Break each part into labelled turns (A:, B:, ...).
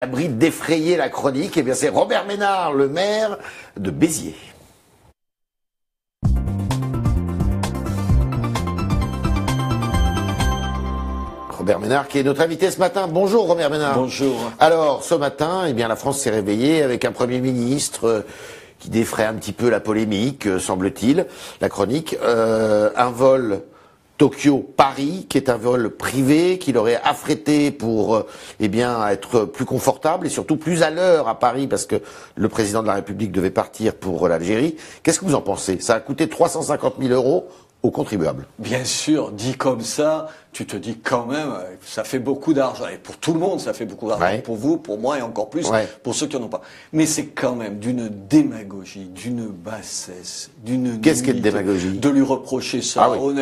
A: L'abri d'effrayer la chronique, eh bien c'est Robert Ménard, le maire de Béziers. Robert Ménard qui est notre invité ce matin. Bonjour Robert Ménard.
B: Bonjour.
A: Alors ce matin, eh bien la France s'est réveillée avec un Premier ministre qui défraie un petit peu la polémique, semble-t-il, la chronique. Un vol Tokyo-Paris, qui est un vol privé, qu'il aurait affrété pour eh bien être plus confortable et surtout plus à l'heure à Paris, parce que le président de la République devait partir pour l'Algérie. Qu'est-ce que vous en pensez? Ça a coûté 350 000 € aux contribuables.
B: Bien sûr, dit comme ça, tu te dis quand même, ça fait beaucoup d'argent. Et pour tout le monde, ça fait beaucoup d'argent.
A: Ouais.
B: Pour vous, pour moi et encore plus pour ceux qui n'en ont pas. Mais c'est quand même d'une démagogie, d'une bassesse, d'une...
A: Qu'est-ce qu'est de démagogie?
B: De lui reprocher ça,
A: Ah oui.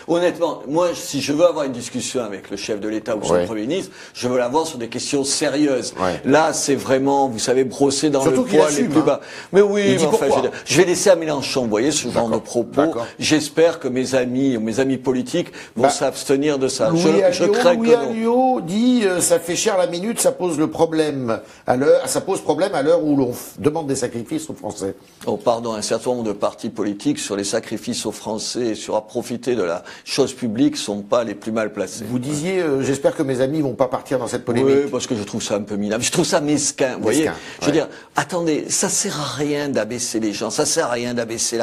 B: Honnêtement, moi, si je veux avoir une discussion avec le chef de l'État ou son Premier ministre, je veux l'avoir sur des questions sérieuses.
A: Ouais.
B: Là, c'est vraiment, vous savez, brosser dans
A: surtout
B: le poil les plus bas. Mais oui, mais enfin, je vais laisser à Mélenchon, vous voyez, ce genre de propos. J'espère que mes amis politiques vont s'abstenir de ça. Je crains que
A: Louis Alliot dit ça fait cher la minute, ça pose problème à l'heure où l'on demande des sacrifices aux Français.
B: Oh pardon, un certain nombre de partis politiques sur les sacrifices aux Français et sur à profiter de la chose publique sont pas les plus mal placés.
A: Vous disiez j'espère que mes amis vont pas partir dans cette polémique.
B: Oui, parce que je trouve ça un peu minable. Je trouve ça mesquin, vous voyez. Je veux dire, attendez, ça sert à rien d'abaisser les gens, ça sert à rien d'abaisser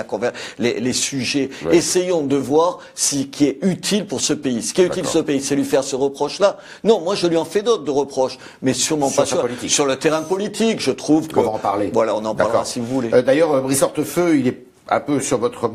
B: les sujets. Ouais. Essayons de voir ce qui est utile pour ce pays. Ce qui est utile pour ce pays, c'est lui faire ce reproche-là. Non, moi je lui en fais d'autres de reproches, mais sûrement pas sur le terrain politique. Je trouve que...
A: On va en parler.
B: Voilà, on en parlera si vous voulez.
A: D'ailleurs, Brice Hortefeux, il est un peu sur votre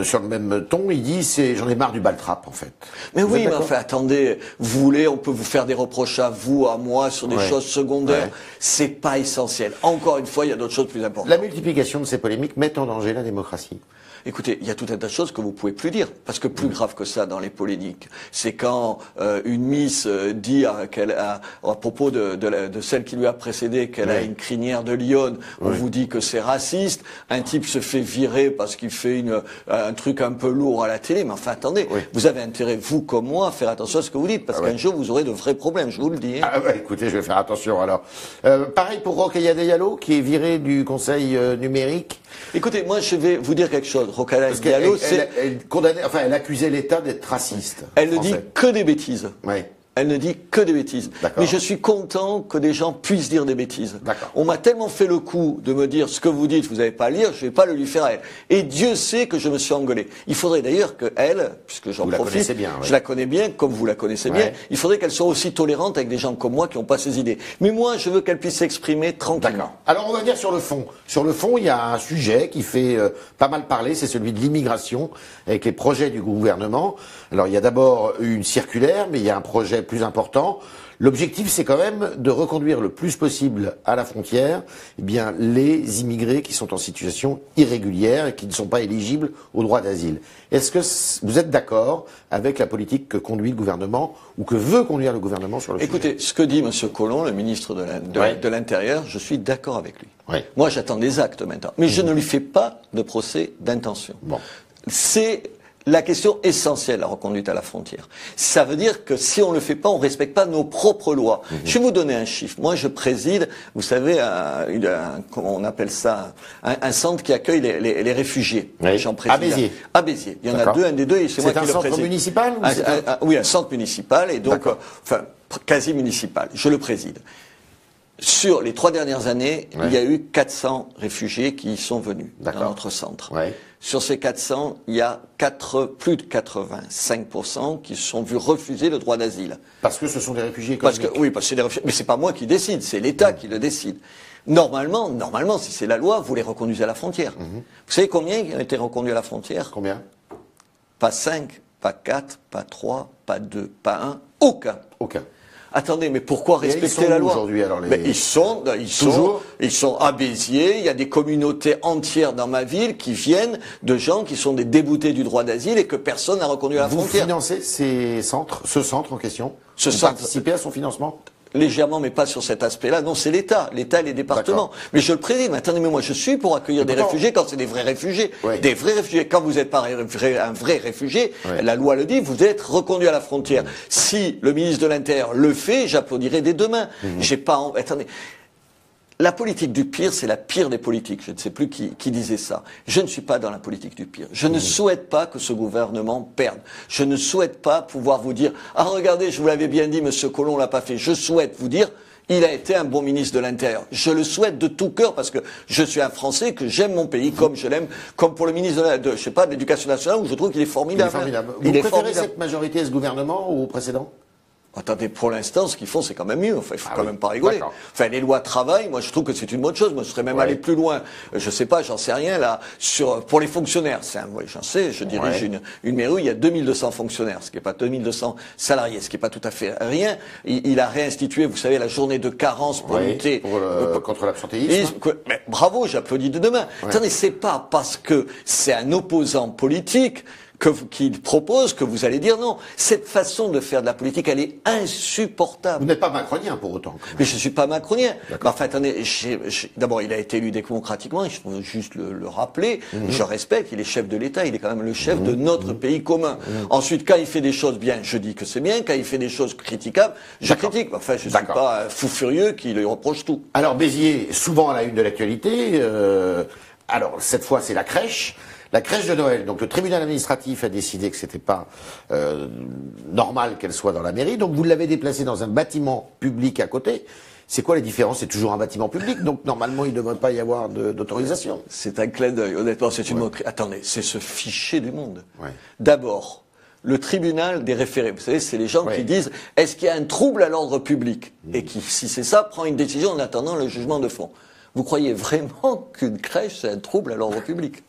A: sur le même ton, il dit j'en ai marre du baltrap en fait.
B: Mais oui, mais enfin attendez, vous voulez, on peut vous faire des reproches à vous, à moi, sur des choses secondaires. C'est pas essentiel. Encore une fois, il y a d'autres choses plus importantes.
A: La multiplication de ces polémiques met en danger la démocratie.
B: Écoutez, il y a tout un tas de choses que vous pouvez plus dire, parce que plus grave que ça dans les polémiques, c'est quand une Miss dit à propos de celle qui lui a précédé qu'elle a une crinière de lionne, on vous dit que c'est raciste, un type se fait virer parce qu'il fait un truc un peu lourd à la télé, mais enfin attendez, vous avez intérêt, vous comme moi, à faire attention à ce que vous dites, parce qu'un jour vous aurez de vrais problèmes, je vous le dis.
A: Ah écoutez, je vais faire attention alors. Pareil pour Rokhaya Diallo, qui est viré du conseil numérique.
B: Écoutez, moi je vais vous dire quelque chose. Rokhaya Diallo,
A: elle accusait l'État d'être raciste.
B: Elle ne dit que des bêtises.
A: Oui.
B: Elle ne dit que des bêtises. Mais je suis content que des gens puissent dire des bêtises. On m'a tellement fait le coup de me dire ce que vous dites, vous n'avez pas à lire, je vais pas le lui faire à elle. Et Dieu sait que je me suis engueulé. Il faudrait d'ailleurs qu'elle, puisque j'en profite, je la connais bien, comme vous la connaissez bien, il faudrait qu'elle soit aussi tolérante avec des gens comme moi qui n'ont pas ces idées. Mais moi, je veux qu'elle puisse s'exprimer tranquillement.
A: Alors on va dire sur le fond. Sur le fond, il y a un sujet qui fait pas mal parler, c'est celui de l'immigration, avec les projets du gouvernement. Alors il y a d'abord une circulaire, mais il y a un projet plus important. L'objectif, c'est quand même de reconduire le plus possible à la frontière, eh bien, les immigrés qui sont en situation irrégulière et qui ne sont pas éligibles au droit d'asile. Est-ce que vous êtes d'accord avec la politique que conduit le gouvernement ou que veut conduire le gouvernement sur le sujet?
B: Écoutez, ce que dit M. Collomb, le ministre de l'Intérieur, je suis d'accord avec lui. Moi, j'attends des actes maintenant. Mais je ne lui fais pas de procès d'intention. C'est la question essentielle, la reconduite à la frontière. Ça veut dire que si on ne le fait pas, on ne respecte pas nos propres lois. Je vais vous donner un chiffre. Moi, je préside, vous savez, comment on appelle ça, un centre qui accueille les réfugiés. J'en préside.
A: À Béziers.
B: À Béziers. Il y en a deux, un des deux, et c'est moi qui le préside.
A: C'est un centre municipal
B: oui, un centre municipal, et donc, enfin, quasi municipal. Je le préside. Sur les 3 dernières années, il y a eu 400 réfugiés qui y sont venus dans notre centre. Sur ces 400, il y a plus de 85% qui se sont vus refuser le droit d'asile.
A: Parce que ce sont des réfugiés économiques.
B: Oui, parce que c'est des réfugiés. Mais c'est pas moi qui décide, c'est l'État qui le décide. Normalement, si c'est la loi, vous les reconduisez à la frontière. Vous savez combien ont été reconduits à la frontière?
A: Combien?
B: Pas 5, pas 4, pas 3, pas 2, pas 1, aucun.
A: Aucun.
B: Attendez, mais pourquoi respecter la loi?
A: Aujourd'hui, alors
B: ils sont à Béziers. Il y a des communautés entières dans ma ville qui viennent de gens qui sont des déboutés du droit d'asile et que personne n'a reconduit à la frontière.
A: Vous financez ce centre en question? Vous participez à son financement?
B: légèrement, mais pas sur cet aspect-là. Non, c'est l'État et les départements. Mais je le prédis. Mais attendez, mais moi, je suis pour accueillir des réfugiés quand c'est des vrais réfugiés. Oui. Des vrais réfugiés. Quand vous n'êtes pas un vrai réfugié, la loi le dit, vous êtes reconduit à la frontière. Si le ministre de l'Intérieur le fait, j'applaudirai dès demain. J'ai pas attendez. La politique du pire, c'est la pire des politiques. Je ne sais plus qui disait ça. Je ne suis pas dans la politique du pire. Je ne souhaite pas que ce gouvernement perde. Je ne souhaite pas pouvoir vous dire « Ah, regardez, je vous l'avais bien dit, monsieur Collomb l'a pas fait. » Je souhaite vous dire « Il a été un bon ministre de l'Intérieur. » Je le souhaite de tout cœur parce que je suis un Français, que j'aime mon pays comme je l'aime, comme pour le ministre de l'Éducation nationale où je trouve qu'il est formidable.
A: Vous préférez cette majorité et ce gouvernement au précédent ?
B: Attendez, pour l'instant, ce qu'ils font, c'est quand même mieux. Enfin, il faut quand même pas rigoler. Enfin, les lois travail, moi, je trouve que c'est une bonne chose. Moi, je serais même allé plus loin. Je sais pas, j'en sais rien, là, pour les fonctionnaires. J'en sais, je dirige une mairie où il y a 2200 fonctionnaires, ce qui est pas 2200 salariés, ce qui est pas tout à fait rien. Il a réinstitué, vous savez, la journée de carence pour lutter
A: contre l'absentéisme.
B: Mais bravo, j'applaudis de demain. Attendez, c'est pas parce que c'est un opposant politique qu'il propose, que vous allez dire non. Cette façon de faire de la politique, elle est insupportable.
A: Vous n'êtes pas macronien pour autant.
B: Mais je ne suis pas macronien. Enfin, attendez, d'abord, il a été élu démocratiquement, il faut juste le rappeler. Je respecte, il est chef de l'État, il est quand même le chef de notre pays commun. Ensuite, quand il fait des choses bien, je dis que c'est bien. Quand il fait des choses critiquables, je critique. Enfin, je ne suis pas un fou furieux qui lui reproche tout.
A: Alors, Béziers, souvent à la une de l'actualité, alors cette fois c'est la crèche. La crèche de Noël, donc le tribunal administratif a décidé que c'était pas normal qu'elle soit dans la mairie, donc vous l'avez déplacée dans un bâtiment public à côté. C'est quoi les différences? C'est toujours un bâtiment public, donc normalement il ne devrait pas y avoir d'autorisation.
B: C'est un clin d'œil, honnêtement, c'est une moquerie. Attendez, c'est se ficher du monde. D'abord, le tribunal des référés, vous savez, c'est les gens qui disent est-ce qu'il y a un trouble à l'ordre public et qui, si c'est ça, prend une décision en attendant le jugement de fond. Vous croyez vraiment qu'une crèche c'est un trouble à l'ordre public?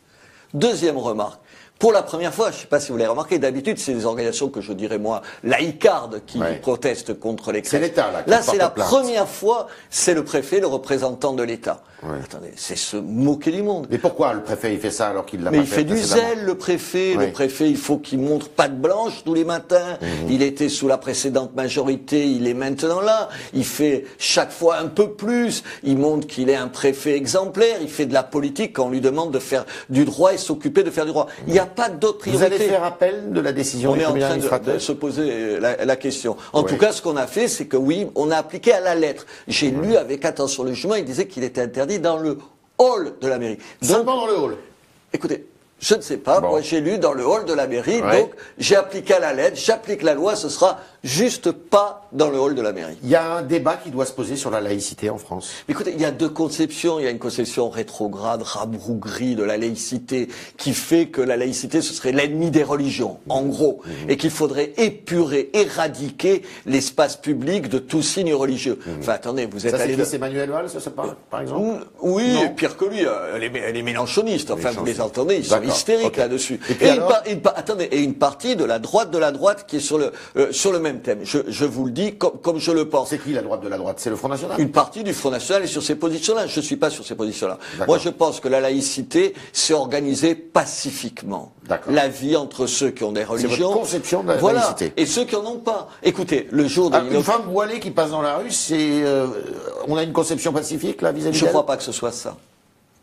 B: Deuxième remarque. Pour la première fois, je ne sais pas si vous l'avez remarqué, d'habitude, c'est des organisations que je dirais, moi, laïcardes qui protestent contre les crèches.
A: C'est l'État, là.
B: Là, c'est la première fois, c'est le préfet, le représentant de l'État. Attendez, c'est se moquer du monde.
A: Mais pourquoi le préfet, il fait ça alors qu'il l'a pas fait?
B: Mais il fait du zèle, le préfet. Le préfet, il faut qu'il montre patte blanche tous les matins. Il était sous la précédente majorité, il est maintenant là. Il fait chaque fois un peu plus. Il montre qu'il est un préfet exemplaire. Il fait de la politique quand on lui demande de faire du droit et s'occuper de faire du droit. Il n'y a pas d'autre priorité.
A: Vous allez faire appel de la décision du tribunal administratif?
B: On est en train de se poser la question. En tout cas, ce qu'on a fait, c'est que oui, on a appliqué à la lettre. J'ai lu avec attention le jugement, il disait qu'il était interdit dans le hall de la mairie.
A: Seulement dans le hall?
B: Écoutez, je ne sais pas, moi j'ai lu dans le hall de la mairie, donc j'ai appliqué à la lettre, j'applique la loi, ce sera juste pas dans le hall de la mairie.
A: Il y a un débat qui doit se poser sur la laïcité en France.
B: Écoutez, il y a deux conceptions. Il y a une conception rétrograde, rabrougerie de la laïcité, qui fait que la laïcité, ce serait l'ennemi des religions, en gros, et qu'il faudrait épurer, éradiquer l'espace public de tout signe religieux. Enfin, attendez, vous êtes allé...
A: Ça, c'est Manuel Valls, ça, par exemple?
B: Oui, pire que lui, elle est mélenchoniste. Enfin, vous les entendez, ils sont hystériques là-dessus. Et une partie de la droite qui est sur le même thème. Je vous le dis comme je le pense.
A: C'est qui la droite de la droite? C'est le Front National?
B: Une partie du Front National est sur ces positions-là. Je ne suis pas sur ces positions-là. Moi, je pense que la laïcité, c'est organiser pacifiquement la vie entre ceux qui ont des religions.
A: C'est votre conception de la laïcité.
B: Et ceux qui n'en ont pas. Écoutez, le jour de
A: une femme voilée qui passe dans la rue, on a une conception pacifique là vis-à-vis
B: d'elle? Je ne crois pas que ce soit ça.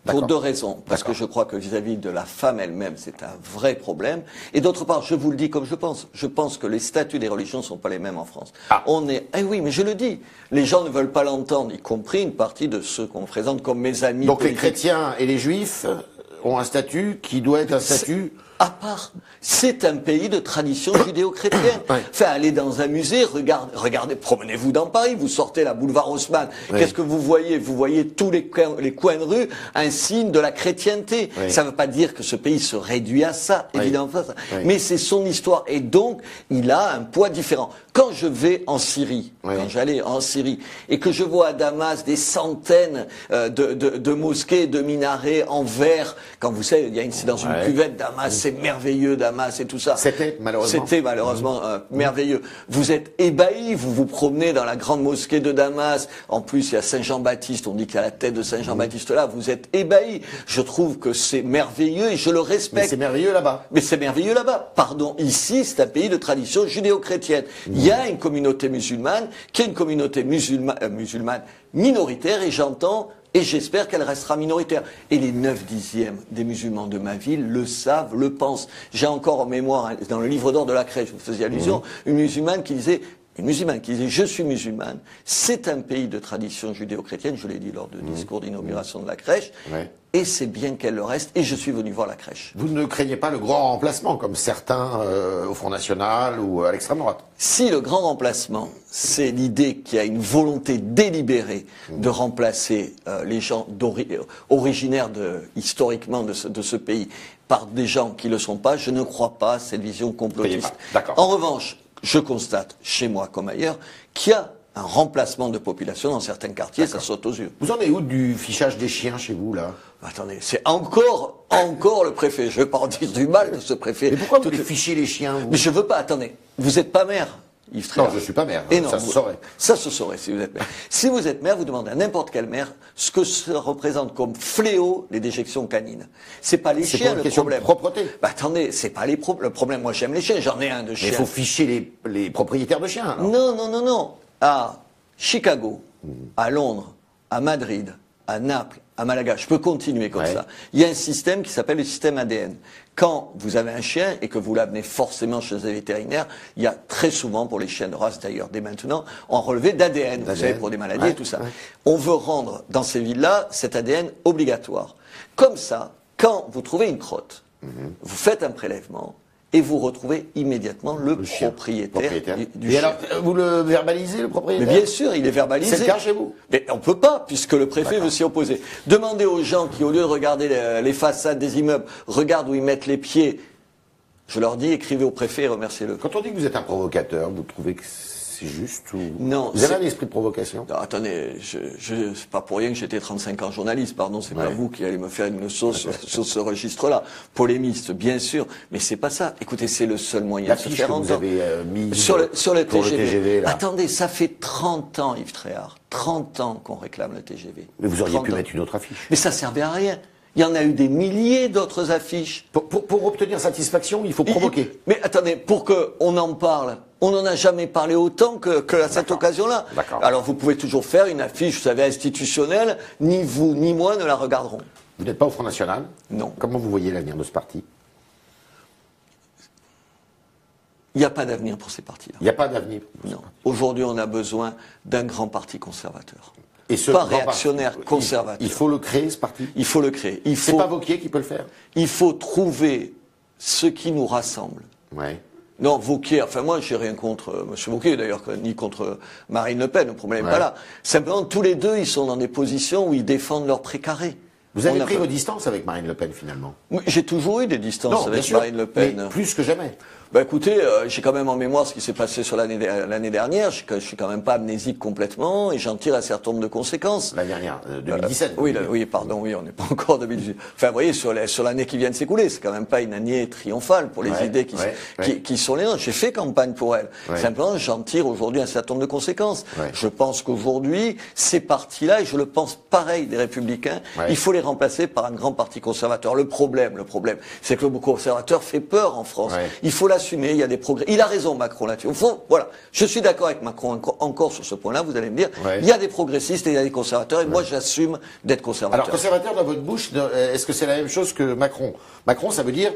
B: Pour deux raisons. Parce que je crois que vis-à-vis de la femme elle-même, c'est un vrai problème. Et d'autre part, je vous le dis comme je pense. Je pense que les statuts des religions ne sont pas les mêmes en France. Eh oui, mais je le dis. Les gens ne veulent pas l'entendre, y compris une partie de ceux qu'on présente comme mes amis.
A: Donc les chrétiens et les juifs ont un statut qui doit être un statut...
B: À part, c'est un pays de tradition judéo-chrétienne. Enfin, allez dans un musée, regardez, promenez-vous dans Paris, vous sortez la boulevard Haussmann. Qu'est-ce que vous voyez? Vous voyez tous les coins de rue, un signe de la chrétienté. Ça ne veut pas dire que ce pays se réduit à ça, évidemment pas ça. Mais c'est son histoire. Et donc, il a un poids différent. Quand je vais en Syrie, quand j'allais en Syrie, et que je vois à Damas des centaines de mosquées, de minarets en verre, quand vous savez, il y a dans une cuvette Damas, c'est merveilleux Damas et tout ça.
A: C'était malheureusement
B: merveilleux. Vous êtes ébahis, vous vous promenez dans la grande mosquée de Damas. En plus, il y a Saint Jean-Baptiste, on dit qu'il y a la tête de Saint Jean-Baptiste là. Vous êtes ébahis. Je trouve que c'est merveilleux et je le respecte.
A: Mais c'est merveilleux là-bas.
B: Mais c'est merveilleux là-bas. Pardon, ici, c'est un pays de tradition judéo-chrétienne. Il y a une communauté musulmane qui est une communauté musulmane minoritaire et j'entends et j'espère qu'elle restera minoritaire. Et les 9/10 des musulmans de ma ville le savent, le pensent. J'ai encore en mémoire, dans le livre d'or de la crèche, vous faisiez allusion, une musulmane qui disait, je suis musulmane, c'est un pays de tradition judéo-chrétienne, je l'ai dit lors du discours d'inauguration de la crèche, et c'est bien qu'elle le reste, et je suis venu voir la crèche.
A: Vous ne craignez pas le grand remplacement, comme certains au Front National ou à l'extrême droite?
B: Si le grand remplacement, c'est l'idée qu'il y a une volonté délibérée de remplacer les gens originaires historiquement de ce pays par des gens qui ne le sont pas, je ne crois pas à cette vision complotiste. En revanche, je constate, chez moi comme ailleurs, qu'il y a un remplacement de population dans certains quartiers, ça saute aux yeux.
A: Vous en êtes où du fichage des chiens chez vous, là?
B: Attendez, c'est encore le préfet. Je ne vais pas en dire du mal de ce préfet.
A: Mais pourquoi vous voulez ficher les chiens, vous?
B: Mais je veux pas, attendez. Vous n'êtes pas maire, Yves Tréhard.
A: Non, je ne suis pas maire.
B: Et non,
A: ça se saurait.
B: Ça se saurait si vous êtes maire. Si vous êtes maire, vous demandez à n'importe quel maire ce que ça représente comme fléau les déjections canines. C'est pas les chiens le problème.
A: De propreté.
B: Attendez, c'est pas le problème. Moi, j'aime les chiens. J'en ai un de chien.
A: Mais il faut ficher les propriétaires de chiens. Alors.
B: Non. À Chicago, à Londres, à Madrid, à Naples, à Malaga, je peux continuer comme ça. Il y a un système qui s'appelle le système ADN. Quand vous avez un chien et que vous l'amenez forcément chez un vétérinaire, il y a très souvent, pour les chiens de race d'ailleurs, dès maintenant, un relevé d'ADN, vous savez, pour des maladies et tout ça. On veut rendre dans ces villes-là cet ADN obligatoire. Comme ça, quand vous trouvez une crotte, vous faites un prélèvement, et vous retrouvez immédiatement le propriétaire du chien.
A: Alors, vous le verbalisez, le propriétaire?
B: Mais bien sûr, il est verbalisé.
A: C'est le cas chez vous?
B: Mais on ne peut pas, puisque le préfet veut s'y opposer. Demandez aux gens qui, au lieu de regarder les façades des immeubles, regardent où ils mettent les pieds. Je leur dis, écrivez au préfet et remerciez-le.
A: Quand on dit que vous êtes un provocateur, vous trouvez que c'est juste ou...
B: Non.
A: Vous avez un esprit de provocation?
B: Non, attendez, c'est pas pour rien que j'étais 35 ans journaliste, pardon, c'est pas vous qui allez me faire une sauce sur ce registre-là. Polémiste, bien sûr, mais c'est pas ça. Écoutez, c'est le seul moyen de se faire entendre.
A: Vous avez mis
B: sur le TGV.
A: Là.
B: Attendez, ça fait 30 ans, Yves Tréhard, 30 ans qu'on réclame le TGV.
A: Mais vous auriez pu mettre une autre affiche.
B: Mais ça servait à rien. Il y en a eu des milliers d'autres affiches.
A: Pour obtenir satisfaction, il faut provoquer.
B: Mais attendez, pour qu'on en parle, on n'en a jamais parlé autant que à cette occasion-là. Alors vous pouvez toujours faire une affiche, vous savez, institutionnelle, ni vous ni moi ne la regarderons.
A: Vous n'êtes pas au Front National?
B: Non.
A: Comment vous voyez l'avenir de ce parti?
B: Il n'y a pas d'avenir pour ces partis-là.
A: Il n'y a pas d'avenir?
B: Non. Aujourd'hui, on a besoin d'un grand parti conservateur.
A: Et ce
B: pas réactionnaire, conservateur.
A: Il faut le créer, ce parti?
B: Il faut le créer.
A: C'est pas Wauquiez qui peut le faire?
B: Il faut trouver ce qui nous rassemble.
A: Ouais.
B: Non, Wauquiez, enfin moi j'ai rien contre M. Wauquiez d'ailleurs, ni contre Marine Le Pen, le problème n'est pas là. Simplement, tous les deux, ils sont dans des positions où ils défendent leur précaré.
A: Vous avez pris vos distances avec Marine Le Pen finalement?
B: J'ai toujours eu des distances avec Marine Le Pen.
A: Mais plus que jamais.
B: Ben écoutez, j'ai quand même en mémoire ce qui s'est passé sur l'année dernière. Je suis quand même pas amnésique complètement et j'en tire un certain nombre de conséquences.
A: L'année dernière, 2017.
B: Oui, pardon, on n'est pas encore en 2018. Enfin, vous voyez, sur l'année qui vient de s'écouler, c'est quand même pas une année triomphale pour les idées qui sont les nôtres. J'ai fait campagne pour elle. Simplement, j'en tire aujourd'hui un certain nombre de conséquences. Je pense qu'aujourd'hui, ces partis-là, et je le pense pareil des Républicains, il faut les remplacer par un grand parti conservateur. Le problème, c'est que le conservateur fait peur en France. Il faut l'assumer, il y a des progrès. Il a raison, Macron, là-dessus. Voilà. Je suis d'accord avec Macron encore sur ce point-là, vous allez me dire. Il y a des progressistes et il y a des conservateurs, et moi, j'assume d'être conservateur.
A: Alors, conservateur dans votre bouche, est-ce que c'est la même chose que Macron? Macron, ça veut dire,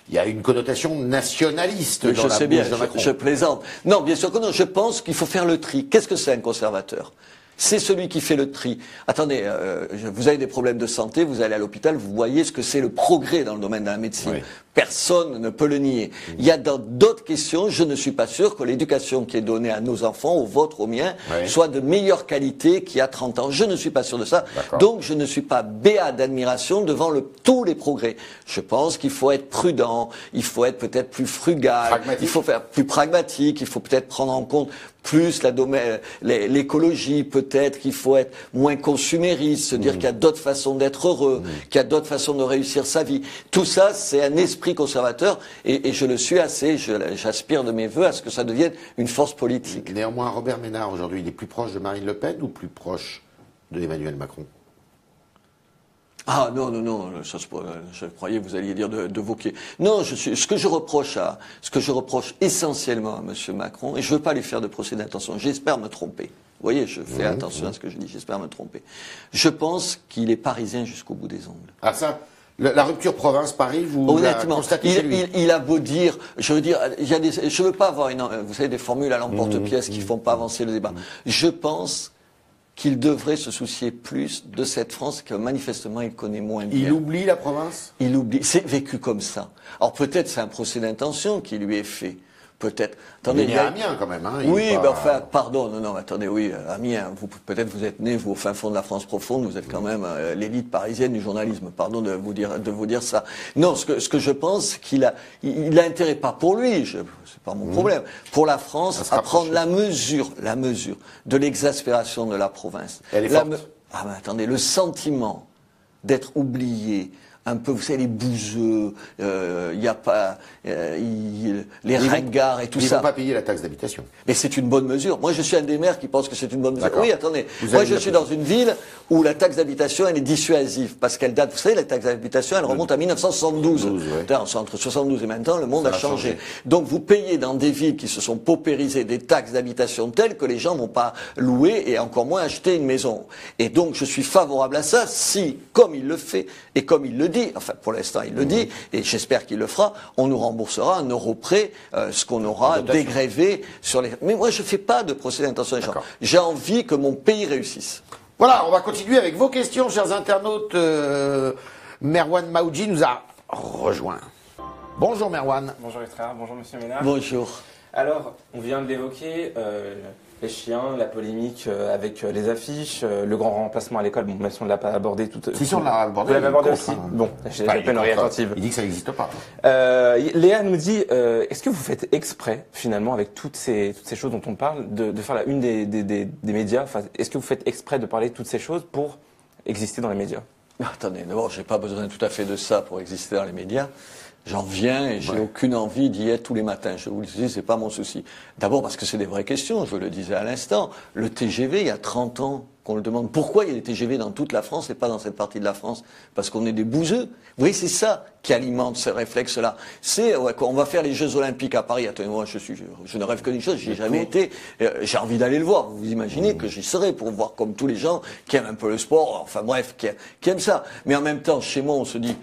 A: il y a une connotation nationaliste dans la bouche de Macron.
B: Je plaisante. Non, bien sûr que non. Je pense qu'il faut faire le tri. Qu'est-ce que c'est un conservateur? C'est celui qui fait le tri. Attendez, vous avez des problèmes de santé, vous allez à l'hôpital, vous voyez ce que c'est le progrès dans le domaine de la médecine. Personne ne peut le nier. Il y a dans d'autres questions, je ne suis pas sûr que l'éducation qui est donnée à nos enfants, aux vôtres, aux miens, soit de meilleure qualité qu'il y a 30 ans. Je ne suis pas sûr de ça. Donc je ne suis pas béat d'admiration devant tous les progrès. Je pense qu'il faut être prudent, il faut être peut-être plus frugal, il faut faire plus pragmatique, il faut peut-être prendre en compte plus l'écologie, peut-être qu'il faut être moins consumériste, se dire qu'il y a d'autres façons d'être heureux, qu'il y a d'autres façons de réussir sa vie. Tout ça, c'est un esprit conservateur et je le suis assez, j'aspire de mes voeux à ce que ça devienne une force politique.
A: Néanmoins, Robert Ménard, aujourd'hui, il est plus proche de Marine Le Pen ou plus proche de Emmanuel Macron?
B: Ah non, je croyais que vous alliez dire de Wauquiez. Non, ce que je reproche essentiellement à M. Macron, et je ne veux pas lui faire de procès d'intention, j'espère me tromper. Vous voyez, je fais attention à ce que je dis, j'espère me tromper. Je pense qu'il est parisien jusqu'au bout des ongles.
A: Ah ça, la rupture province-Paris, vous la constatez chez lui?
B: Il a beau dire, je veux dire, je veux pas avoir vous savez, des formules à l'emporte-pièce qui font pas avancer le débat. Je pense qu'il devrait se soucier plus de cette France que manifestement il connaît moins bien.
A: Il oublie la province?
B: Il oublie. C'est vécu comme ça. Alors peut-être c'est un procès d'intention qui lui est fait. Peut-être.
A: Attendez, il est né à Amiens quand même. Hein,
B: oui, ben enfin, pardon, non, attendez, oui, Amiens. Peut-être vous êtes né, vous, au fin fond de la France profonde, vous êtes quand même l'élite parisienne du journalisme. Pardon de vous dire ça. Non, ce que je pense qu'il a intérêt pas pour lui, c'est pas mon problème, pour la France, à prendre la mesure de l'exaspération de la province.
A: Elle est forte.
B: Ah ben attendez, le sentiment d'être oublié. Un peu, vous savez, les bouseux, il n'y a pas, les ringards et tout ça.
A: Ils ne vont pas payer la taxe d'habitation.
B: Mais c'est une bonne mesure. Moi, je suis un des maires qui pense que c'est une bonne mesure. Oui, attendez. Moi, je suis dans une ville où la taxe d'habitation, elle est dissuasive. Parce qu'elle date, vous savez, la taxe d'habitation, elle remonte à 1972. Entre 72 et maintenant, le monde a changé. Donc, vous payez dans des villes qui se sont paupérisées des taxes d'habitation telles que les gens ne vont pas louer et encore moins acheter une maison. Et donc, je suis favorable à ça si, comme il le fait et comme il le dit, enfin pour l'instant il le dit, et j'espère qu'il le fera, on nous remboursera un euro près ce qu'on aura dégrévé sur les... Mais moi je ne fais pas de procès d'intention des gens. J'ai envie que mon pays réussisse.
A: Voilà, on va continuer avec vos questions, chers internautes. Merwan Maoudji nous a rejoint. Bonjour Merwan.
C: Bonjour Estrella, bonjour Monsieur Ménard.
B: Bonjour.
C: Alors, on vient de l'évoquer, les chiens, la polémique avec les affiches, le grand remplacement à l'école, bon, même si on ne l'a pas abordé tout...
A: Si on l'a abordé.
C: Vous l'avez abordé aussi. Bon, j'ai la peine oreille attentive.
A: Il dit que ça n'existe pas.
C: Léa nous dit, est-ce que vous faites exprès, finalement, avec toutes ces choses dont on parle, de faire la une des médias, enfin, est-ce que vous faites exprès de parler de toutes ces choses pour exister dans les médias?
B: Attendez, d'abord, j'ai pas besoin tout à fait de ça pour exister dans les médias. J'en viens et j'ai aucune envie d'y être tous les matins. Je vous le dis, c'est pas mon souci. D'abord parce que c'est des vraies questions, je le disais à l'instant. Le TGV, il y a 30 ans qu'on le demande. Pourquoi il y a des TGV dans toute la France et pas dans cette partie de la France? Parce qu'on est des bouseux. Vous voyez, c'est ça qui alimente ce réflexe-là. C'est, on va faire les Jeux Olympiques à Paris. Attendez, moi, je ne rêve que d'une chose, j'y ai jamais été. J'ai envie d'aller le voir. Vous imaginez que j'y serais pour voir comme tous les gens qui aiment un peu le sport, enfin bref, qui aiment ça. Mais en même temps, chez moi, on se dit,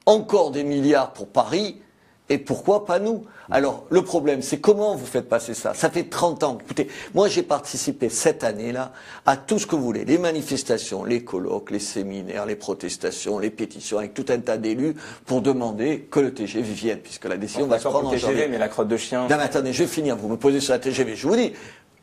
B: encore des milliards pour Paris, et pourquoi pas nous? Alors, le problème, c'est comment vous faites passer ça? Ça fait 30 ans. Écoutez, moi, j'ai participé cette année-là à tout ce que vous voulez. Les manifestations, les colloques, les séminaires, les protestations, les pétitions, avec tout un tas d'élus pour demander que le TGV vienne, puisque la décision va se prendre en janvier.
C: Mais la crotte de chien...
B: Non, mais attendez, je vais finir. Vous me posez sur la TGV. Je vous dis,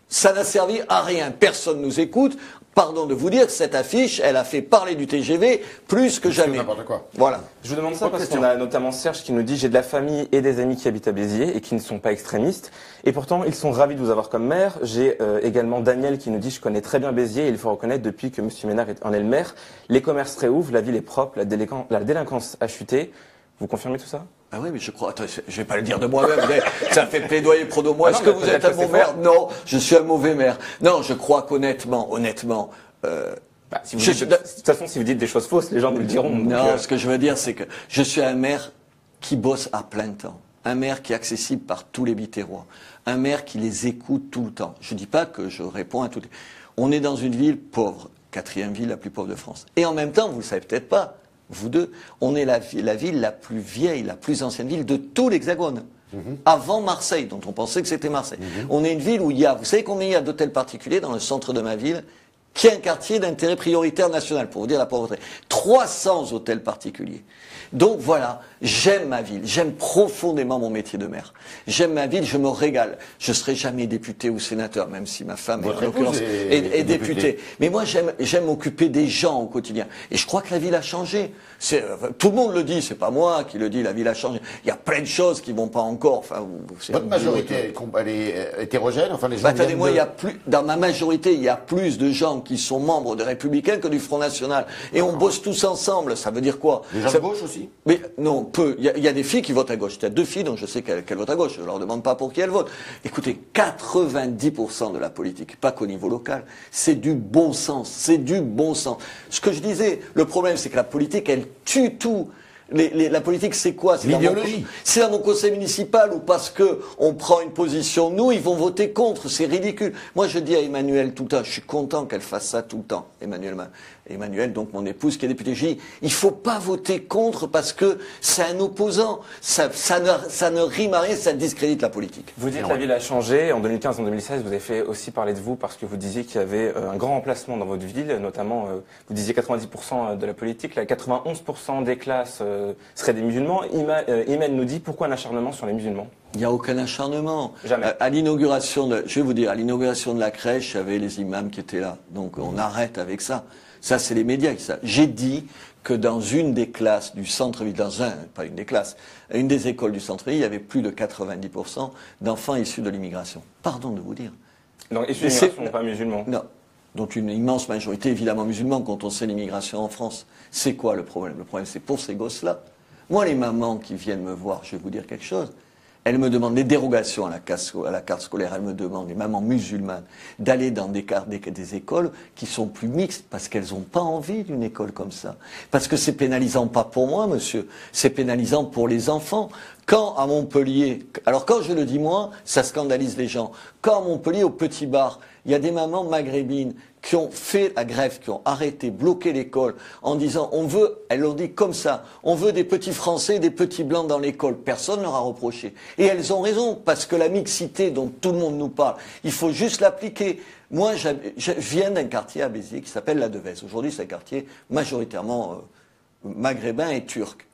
B: ça n'a servi à rien. Personne nous écoute. Pardon de vous dire, cette affiche, elle a fait parler du TGV plus que jamais.
A: N'importe quoi.
B: Voilà.
C: Je vous demande ça parce qu'on a notamment Serge qui nous dit « J'ai de la famille et des amis qui habitent à Béziers et qui ne sont pas extrémistes. Et pourtant, ils sont ravis de vous avoir comme maire. » J'ai également Daniel qui nous dit « Je connais très bien Béziers et il faut reconnaître depuis que M. Ménard en est le maire, les commerces réouvrent, la ville est propre, la délinquance a chuté. » Vous confirmez tout ça?
B: Ah oui, mais je crois, attends, je vais pas le dire de moi-même, ça fait plaidoyer pro de moi. Est-ce que vous êtes un bon maire? Non, je suis un mauvais maire. Non, je crois qu'honnêtement,
C: si vous dites, de toute façon, si vous dites des choses fausses, les gens nous le diront.
B: Non, ce que je veux dire, c'est que je suis un maire qui bosse à plein temps. Un maire qui est accessible par tous les Biterrois. Un maire qui les écoute tout le temps. Je dis pas que je réponds à toutes. On est dans une ville pauvre, 4e ville la plus pauvre de France. Et en même temps, vous le savez peut-être pas, vous deux, on est la ville la plus vieille, la plus ancienne ville de tout l'Hexagone. Avant Marseille, dont on pensait que c'était Marseille. On est une ville où il y a, vous savez combien il y a d'hôtels particuliers dans le centre de ma ville? qui est un quartier d'intérêt prioritaire national, pour vous dire la pauvreté. 300 hôtels particuliers. Donc voilà, j'aime ma ville, j'aime profondément mon métier de maire. J'aime ma ville, je me régale. Je serai jamais député ou sénateur, même si ma femme en l'occurrence est députée. Mais moi j'aime m'occuper des gens au quotidien. Et je crois que la ville a changé. Tout le monde le dit, c'est pas moi qui le dis, la ville a changé. Il y a plein de choses qui vont pas encore. Enfin,
A: votre majorité, elle est hétérogène, enfin les gens.
B: Attendez-moi, il y a plus, dans ma majorité, il y a plus de gens qui sont membres des Républicains que du Front National. Et on bosse tous ensemble. Ça veut dire quoi?
A: Les gens de gauche aussi?
B: Mais non, peu. Il y a des filles qui votent à gauche. Il y a 2 filles dont je sais qu'elles votent à gauche. Je leur demande pas pour qui elles votent. Écoutez, 90% de la politique, pas qu'au niveau local, c'est du bon sens. C'est du bon sens. Ce que je disais, le problème, c'est que la politique, elle tue tout. La politique, c'est quoi? C'est l'idéologie. C'est dans mon conseil municipal où parce que on prend une position, nous, ils vont voter contre. C'est ridicule. Moi, je dis à Emmanuel tout le temps, je suis content qu'elle fasse ça tout le temps. Emmanuel, donc mon épouse qui est députée, je dis, il faut pas voter contre parce que c'est un opposant. Ça ne rime à rien, ça discrédite la politique.
C: Vous dites que la ville a changé. En 2015, en 2016, vous avez fait aussi parler de vous parce que vous disiez qu'il y avait un grand emplacement dans votre ville, notamment, vous disiez 90% de la politique, là, 91% des classes seraient des musulmans. Imen nous dit, pourquoi un acharnement sur les musulmans?
B: Il n'y a aucun acharnement.
C: Jamais.
B: À l'inauguration je vais vous dire, à l'inauguration de la crèche, il y avait les imams qui étaient là. Donc on arrête avec ça. Ça, c'est les médias qui savent. J'ai dit que dans une des classes du centre-ville, pas une des classes, une des écoles du centre-ville, il y avait plus de 90% d'enfants issus de l'immigration. Pardon de vous dire.
C: Donc issus de l'immigration, pas musulmans.
B: Non. Donc une immense majorité, évidemment, musulmans, quand on sait l'immigration en France. C'est quoi le problème? Le problème, c'est pour ces gosses-là. Moi, les mamans qui viennent me voir, je vais vous dire quelque chose. Elles me demandent des dérogations à la carte scolaire. Elles me demandent, les mamans musulmanes, d'aller dans des écoles qui sont plus mixtes parce qu'elles n'ont pas envie d'une école comme ça. Parce que c'est pénalisant pas pour moi, monsieur, c'est pénalisant pour les enfants. Quand à Montpellier, alors quand je le dis moi, ça scandalise les gens. Quand à Montpellier, au Petit Bar, il y a des mamans maghrébines qui ont fait la grève, qui ont arrêté, bloqué l'école, en disant elles l'ont dit comme ça, on veut des petits Français, des petits Blancs dans l'école. Personne ne leur a reproché. Et elles ont raison, parce que la mixité dont tout le monde nous parle, il faut juste l'appliquer. Moi, je viens d'un quartier à Béziers qui s'appelle la Devèze. Aujourd'hui, c'est un quartier majoritairement maghrébin et turc.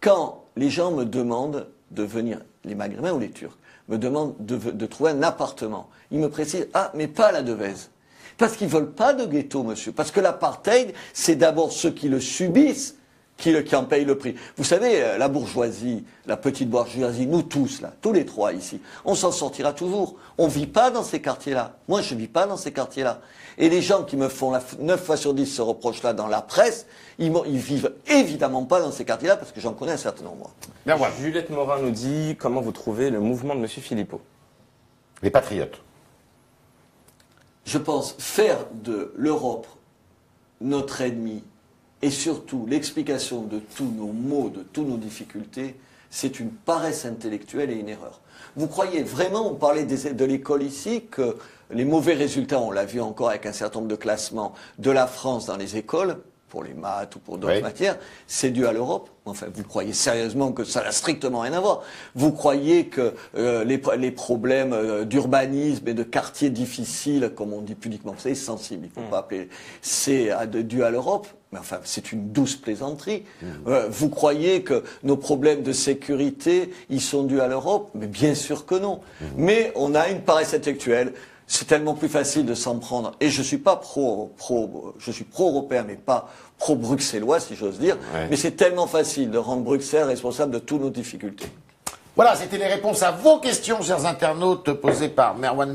B: Quand les gens me demandent de venir, les maghrébins ou les turcs, me demandent de trouver un appartement, ils me précisent, mais pas à la Devèze. Parce qu'ils veulent pas de ghetto, monsieur. Parce que l'apartheid, c'est d'abord ceux qui le subissent qui en payent le prix. Vous savez, la bourgeoisie, la petite bourgeoisie, nous tous, là, tous les trois ici, on s'en sortira toujours. On vit pas dans ces quartiers-là. Moi, je vis pas dans ces quartiers-là. Et les gens qui me font 9 fois sur 10 ce reproche-là dans la presse, ils vivent évidemment pas dans ces quartiers-là parce que j'en connais un certain nombre.
C: Bien voilà. Juliette Morin nous dit comment vous trouvez le mouvement de M. Philippot.
A: Les patriotes.
B: Je pense faire de l'Europe notre ennemi et surtout l'explication de tous nos maux, de toutes nos difficultés, c'est une paresse intellectuelle et une erreur. Vous croyez vraiment, on parlait de l'école ici, que les mauvais résultats, on l'a vu encore avec un certain nombre de classements de la France dans les écoles, pour les maths ou pour d'autres matières, c'est dû à l'Europe? Enfin, vous croyez sérieusement que ça n'a strictement rien à voir? Vous croyez que les problèmes d'urbanisme et de quartiers difficiles, comme on dit pudiquement, vous savez, sensibles, il ne faut pas appeler, c'est dû à l'Europe? Mais enfin, c'est une douce plaisanterie. Vous croyez que nos problèmes de sécurité, ils sont dus à l'Europe? Mais bien sûr que non. Mais on a une paresse intellectuelle. C'est tellement plus facile de s'en prendre. Et je suis pas je suis pro-européen, mais pas pro-bruxellois, si j'ose dire. Ouais. Mais c'est tellement facile de rendre Bruxelles responsable de toutes nos difficultés.
A: Voilà, c'était les réponses à vos questions, chers internautes, posées par Merwan